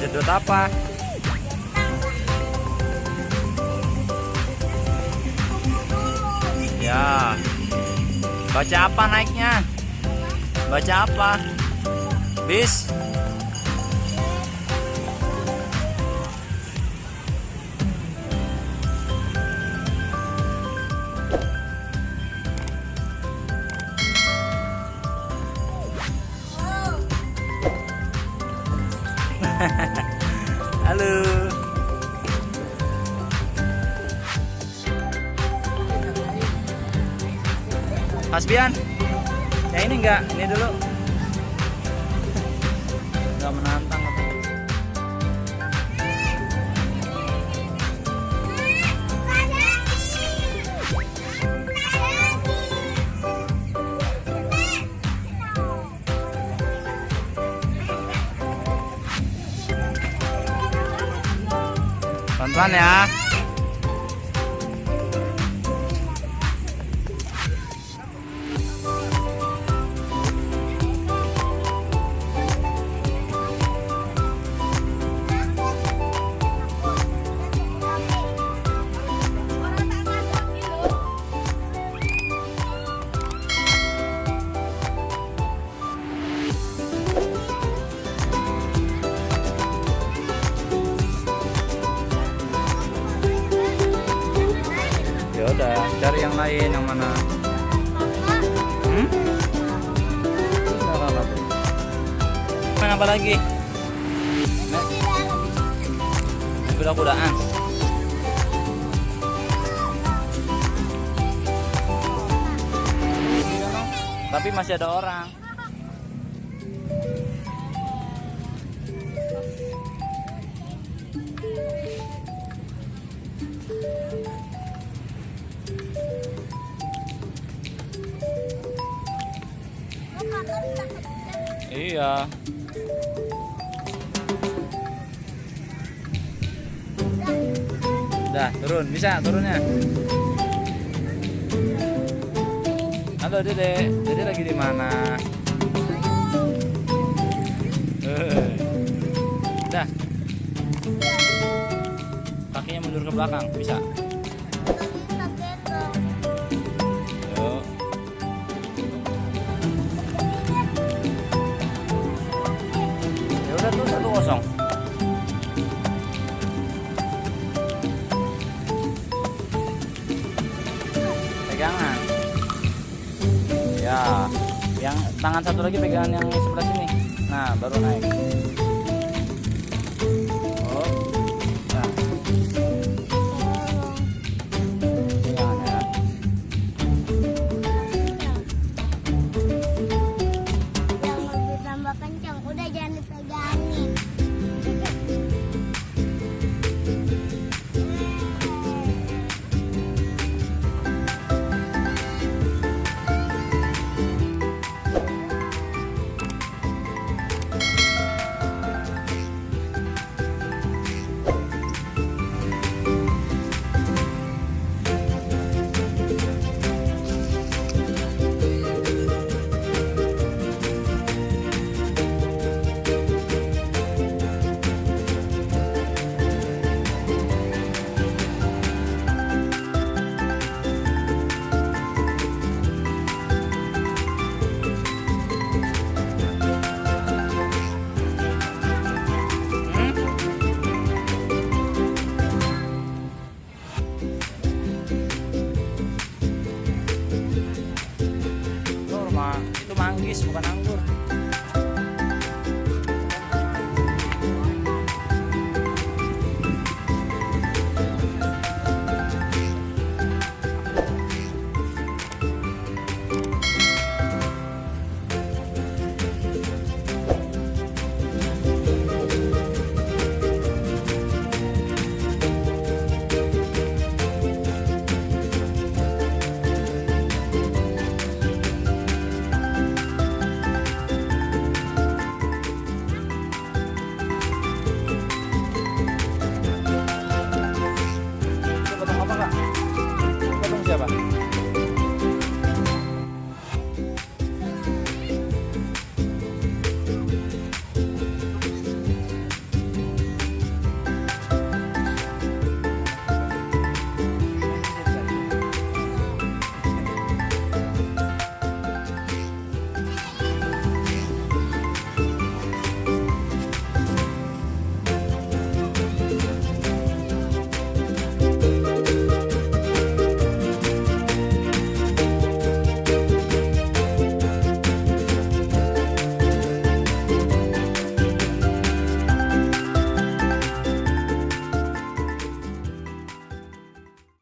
Jedot apa? Ya. Baca apa naiknya? Baca apa? Bis. Halo. Mas Biyan, yang ini enggak? Ini dulu. Enggak menantang. Pelan-pelan ya. Ya udah, cari yang lain, yang mana? Main apa lagi? Kuda-kudaan. Tapi masih ada orang. Iya. Udah, turun. Bisa turunnya. Halo Dede. Dede lagi di mana? Udah. Kakinya mundur ke belakang, bisa. Yuk. Ya udah tuh 1-0. Pegangan. Ya, yang tangan satu lagi pegangan yang sebelah sini. Nah, baru naik. Oh, nah. Pegangan ya. Jangan ditambah kencang, udah jangan dipegangin. Itu manggis bukan anggur.